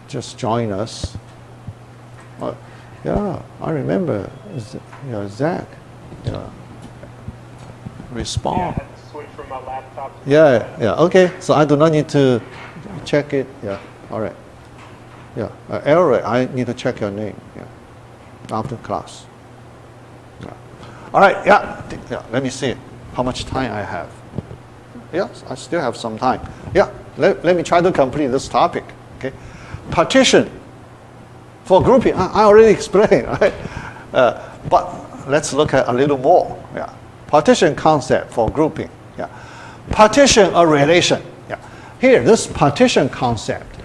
just joined us. Yeah, I remember. Zach. Yeah. Respond. Yeah, I had to switch from my laptop. Yeah. Okay. So I do not need to check it. Yeah. All right. Yeah. Elroy, I need to check your name. Yeah. After class. Yeah. All right. Yeah. Let me see how much time I have. Yes, I still have some time. Yeah. Let me try to complete this topic. Okay. Partition for grouping. I already explained. Right. But let's look at a little more. Yeah. Partition concept for grouping. Yeah. Partition a relation. Yeah. Here, this partition concept,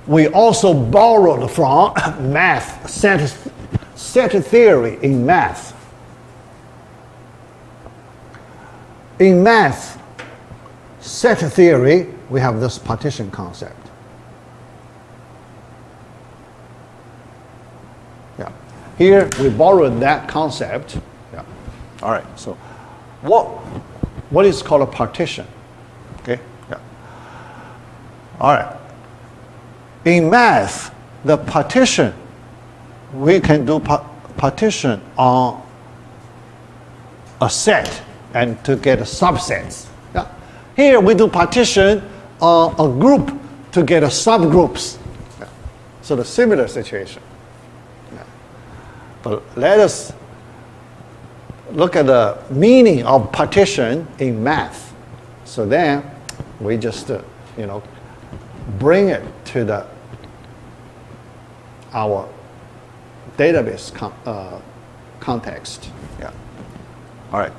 we also borrowed from math, set theory in math. In math, set theory, we have this partition concept. Yeah. Here, we borrowed that concept. Yeah. All right. So, what is called a partition? Okay. Yeah. All right. In math, the partition, we can do partition on a set and to get subsets. Yeah. Here we do partition on a group to get subgroups. Yeah. So the similar situation. Yeah. But let us look at the meaning of partition in math. So then we just bring it to our database context. Yeah. All right.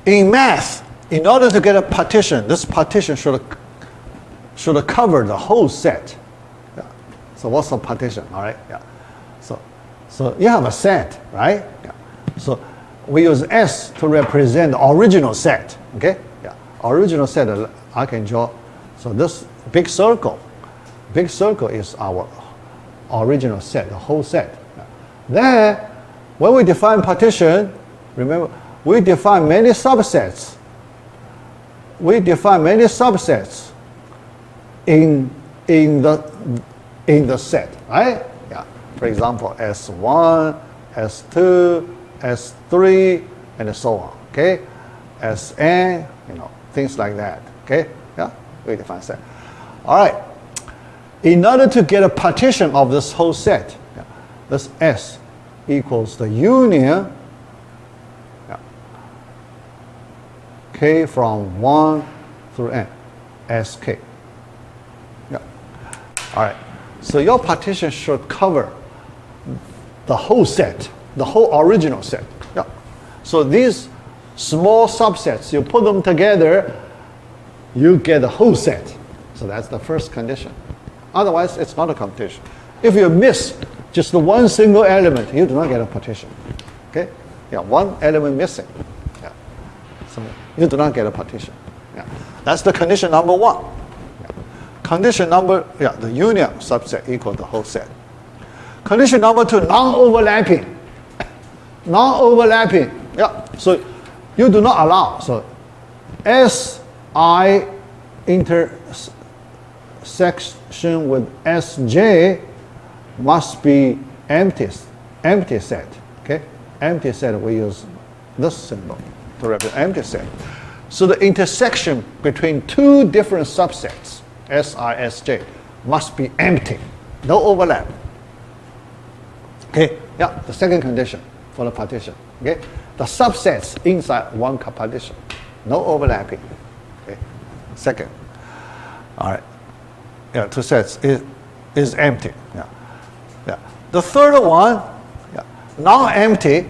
In math, in order to get a partition, this partition should cover the whole set. Yeah. So what's a partition? All right. Yeah. So you have a set, right? Yeah. So we use S to represent the original set. Okay. Yeah. Original set. I can draw. So this big circle is our original set, the whole set. Yeah. Then, when we define partition, remember we define many subsets. We define many subsets in the set, right? Yeah. For example, S1, S2, S3, and so on. Okay, Sn, things like that. Okay, yeah, we define set. All right. In order to get a partition of this whole set, yeah, this S equals the union, yeah, K from 1 through N, Sk. Yeah. All right. So your partition should cover the whole set, the whole original set. Yeah. So these small subsets, you put them together, you get the whole set. So that's the first condition. Otherwise, it's not a partition. If you miss just the one single element, you do not get a partition. Okay? Yeah, one element missing. Yeah. So you do not get a partition. Yeah. That's the condition number one. Yeah. Condition number, the union subset equal the whole set. Condition number two, non-overlapping. Non-overlapping. Yeah. So you do not allow. So Si intersection with Sj must be empty set. Okay? Empty set, we use this symbol to represent empty set. So the intersection between two different subsets, Si, Sj, must be empty. No overlap. Okay? Yeah, the second condition for the partition. Okay? The subsets inside one partition. No overlapping. Okay? Second. All right. Yeah, two sets is empty. Yeah. Yeah. The third one, non-empty,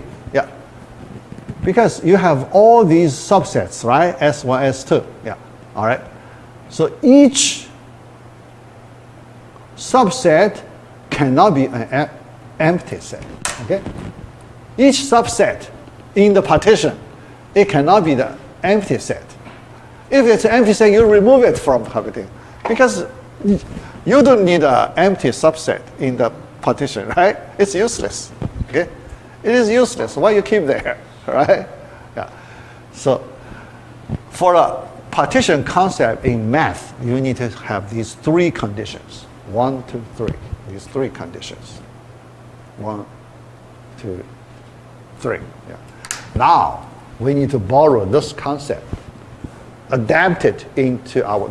because you have all these subsets, right? S1, S2. Yeah. All right. So each subset cannot be an empty set. Okay? Each subset in the partition, it cannot be the empty set. If it's an empty set, you remove it from everything. Because you don't need an empty subset in the partition, right? It's useless. Okay? It is useless. Why you keep there, right? Yeah. So for a partition concept in math, you need to have these three conditions. 1, 2, 3. These three conditions. 1, 2, 3. Yeah. Now we need to borrow this concept, adapt it into our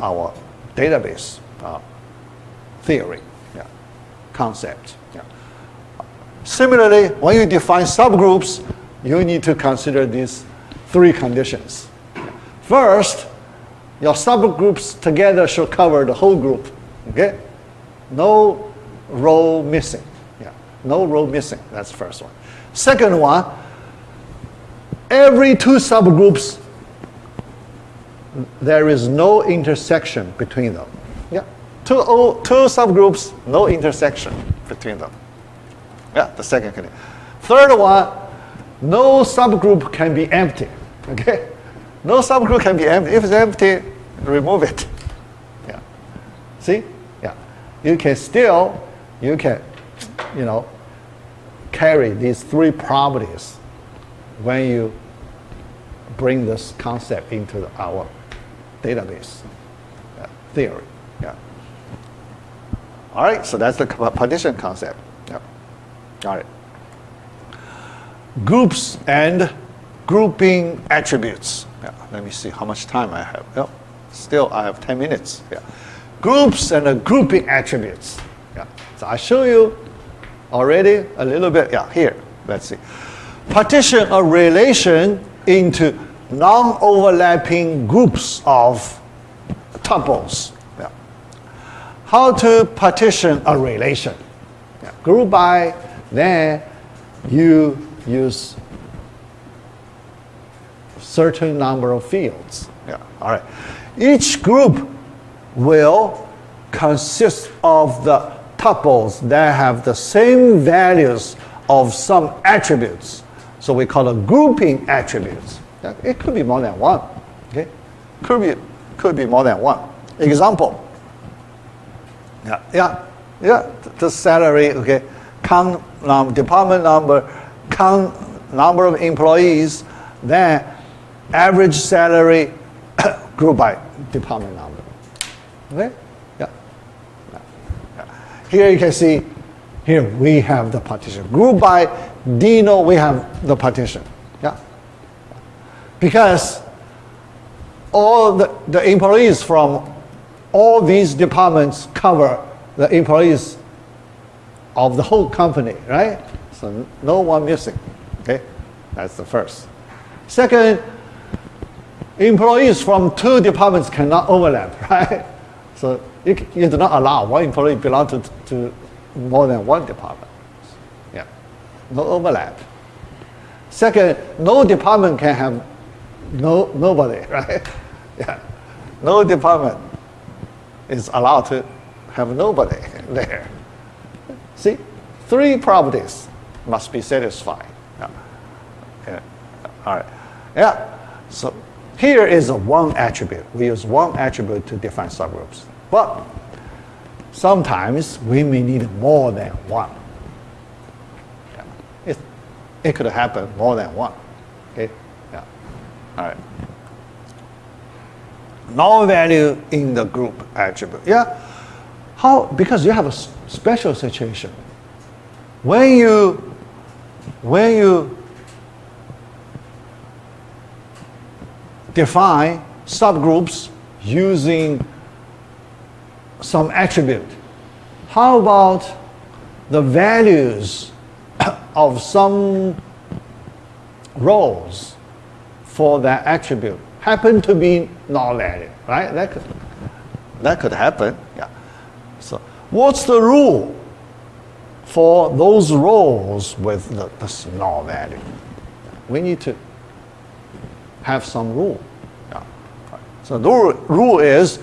our database theory, concept. Yeah. Similarly, when you define subgroups, you need to consider these three conditions. First, your subgroups together should cover the whole group. Okay? No row missing. Yeah. No row missing. That's the first one. Second one, every two subgroups, there is no intersection between them. Yeah. Two subgroups, no intersection between them. Yeah, the second condition. Third one, no subgroup can be empty. Okay? No subgroup can be empty. If it's empty, remove it. Yeah. See? Yeah. You can still, carry these three properties when you bring this concept into our database theory. Yeah. All right, so that's the partition concept. Yeah. All right. Groups and grouping attributes. Yeah. Let me see how much time I have. Oh, still, I have 10 minutes. Yeah. Groups and grouping attributes. Yeah. So I show you already a little bit. Yeah, here. Let's see. Partition a relation into non-overlapping groups of tuples. Yeah. How to partition a relation? Yeah. Group by, then you use certain number of fields. Yeah. All right. Each group will consist of the tuples that have the same values of some attributes. So we call it grouping attributes. Yeah, it could be more than one. Okay, could be more than one. Example. Yeah. The salary. Okay, count department number, count number of employees, then average salary group by department number. Okay. Here you can see, here we have the partition. Group by Dino, we have the partition. Yeah. Because all the employees from all these departments cover the employees of the whole company, right? So no one missing. Okay, that's the first. Second, employees from two departments cannot overlap, right? So you do not allow one employee belong to more than one department. Yeah, no overlap. Second, no department can have nobody, right? Yeah, no department is allowed to have nobody there. See, three properties must be satisfied. Yeah. All right. Yeah. So here is one attribute. We use one attribute to define subgroups. But sometimes we may need more than one. Yeah. It could happen more than one. Okay? Yeah. All right. No value in the group attribute. Yeah. How? Because you have a special situation. When you define subgroups using some attribute, how about the values of some rows for that attribute happen to be null-value, right? That could happen. Yeah. So what's the rule for those rows with this null value? We need to have some rule. Yeah. So the rule is,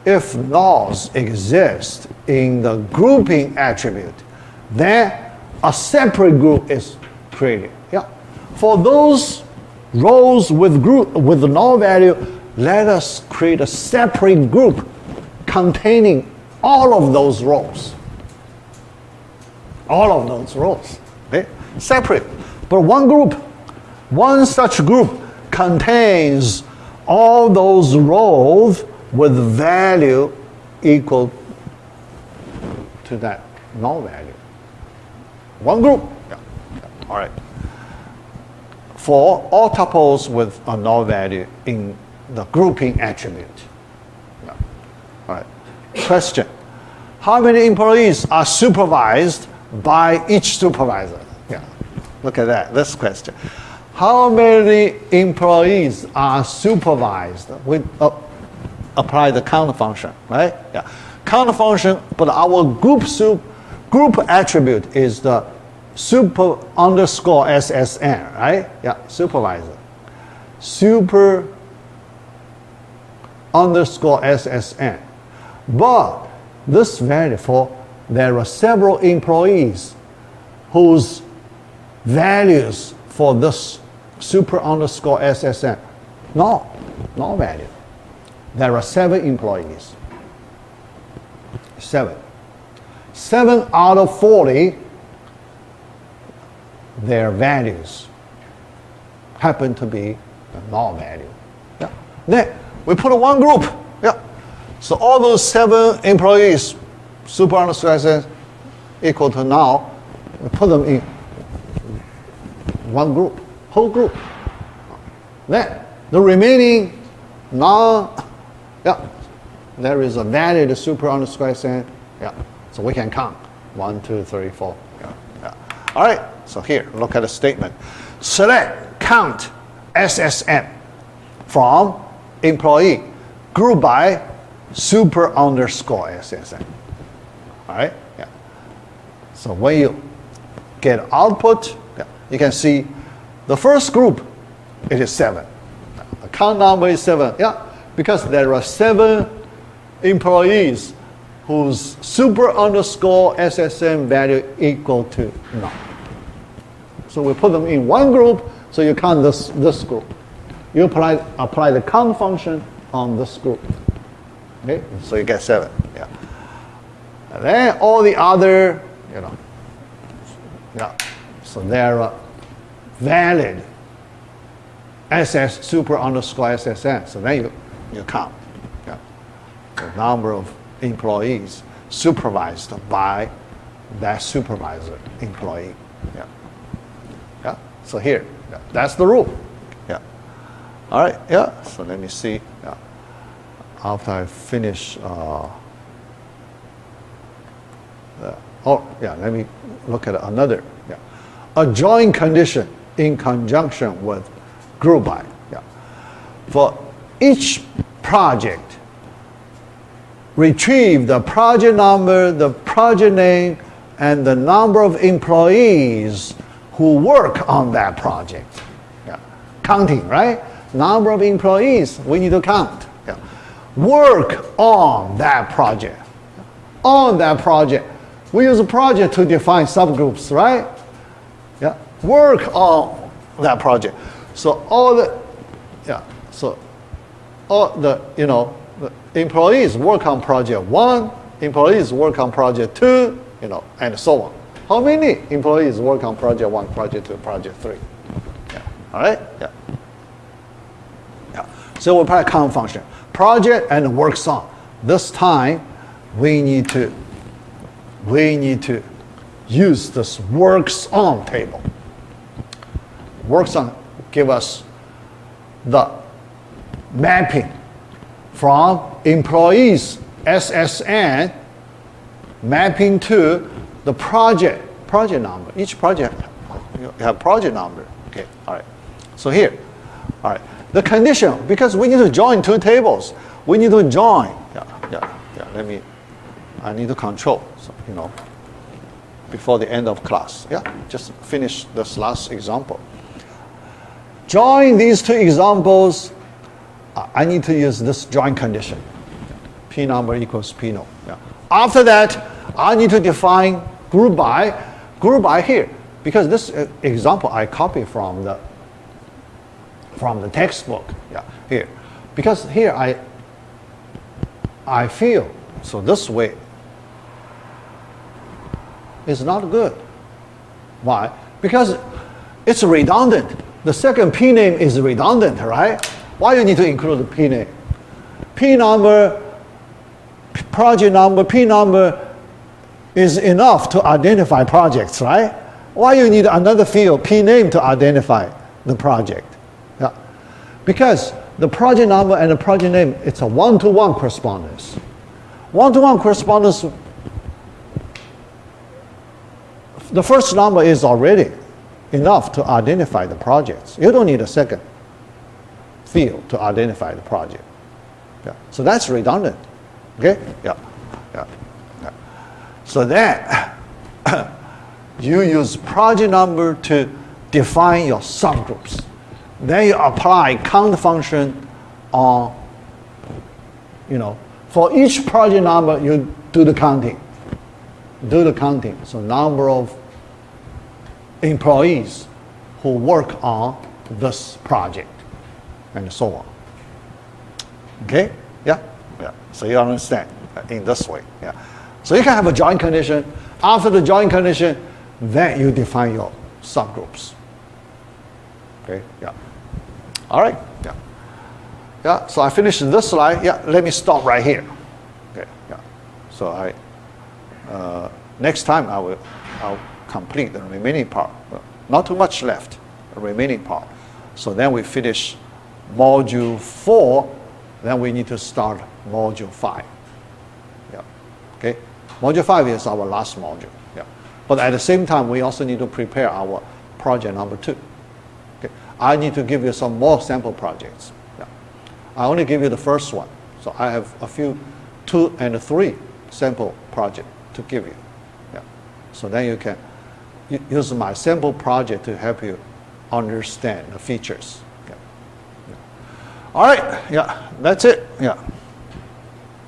if nulls exist in the grouping attribute, then a separate group is created. Yeah. For those rows with group with null value, let us create a separate group containing all of those rows. All of those rows. Okay? Separate. But one such group contains all those rows with value equal to that null value. One group. Yeah. All right. For all tuples with a null value in the grouping attribute. Yeah. All right. Question. How many employees are supervised by each supervisor? Yeah. Look at that. This question. How many employees are supervised? We apply the count function, right? Yeah. Count function, but our group attribute is the super underscore SSN, right? Yeah, supervisor. Super underscore SSN. But this value there are several employees whose values for this super underscore SSN, no value. There are 7 employees. 7 out of 40, their values happen to be the null value. Yeah. Then we put in one group. Yeah. So all those 7 employees, super underscore SSN equal to null, we put them in one group, whole group. Then the remaining there is a valid super underscore SN. Yeah. So we can count 1, 2, 3, 4. Yeah. All right. So here, look at the statement. Select count SSN from employee group by super underscore SSN. All right. Yeah. So when you get output, you can see the first group, it is 7. The count number is 7. Yeah. Because there are 7 employees whose super underscore SSN value equal to null. So we put them in one group, so you count this group. You apply the count function on this group. Okay, so you get 7. Yeah. And then all the other, so there are valid super underscore SSN. So then you count the number of employees supervised by that supervisor employee. Yeah. So here, that's the rule. Yeah. All right. Yeah. So let me see. Yeah. After I finish. Let me look at another. Yeah. A join condition in conjunction with group by. Yeah. For each project, retrieve the project number, the project name, and the number of employees who work on that project. Yeah. Counting, right? Number of employees, we need to count. Yeah. Work on that project. On that project. We use a project to define subgroups, right? Yeah. Work on that project. So all the employees work on project 1, employees work on project 2, and so on. How many employees work on project 1, project 2, project 3? Yeah. All right? Yeah. So we apply a count function. Project and works on. This time we need to use this works on table. Works on give us the mapping from employees SSN mapping to the project number. Each project you have project number. Okay, all right. So here, all right. The condition, because we need to join 2 tables, we need to join. I need to control. So before the end of class. Yeah, just finish this last example. Join these 2 examples. I need to use this join condition. P number equals P no. Yeah. After that, I need to define group by here. Because this example I copied from the from the textbook. Yeah, here. Because here I feel, so this way is not good. Why? Because it's redundant. The second P name is redundant, right? Why you need to include the P name? P number, project number, P number is enough to identify projects, right? Why you need another field, P name, to identify the project? Yeah. Because the project number and the project name, it's a one-to-one correspondence. One-to-one correspondence, the first number is already enough to identify the projects. You don't need a second field to identify the project. Yeah. So that's redundant. Okay? Yeah. Yeah. Yeah. So then you use project number to define your subgroups. Then you apply count function on, for each project number, you do the counting. Do the counting. So number of employees who work on this project, and so on. Okay? Yeah? Yeah. So you understand in this way. Yeah. So you can have a joint condition. After the joint condition, then you define your subgroups. Okay? Yeah. All right? Yeah. Yeah, so I finished this slide. Yeah, let me stop right here. Okay, yeah. So next time I'll complete the remaining part. Not too much left, the remaining part. So then we finish module 4, then we need to start module 5. Yeah. Okay? Module 5 is our last module. Yeah. But at the same time, we also need to prepare our project number 2. Okay? I need to give you some more sample projects. Yeah. I only give you the first one. So I have a few 2 and 3 sample projects to give you. Yeah. So then you can use my sample project to help you understand the features. Yeah. Yeah. All right, yeah, that's it. Yeah.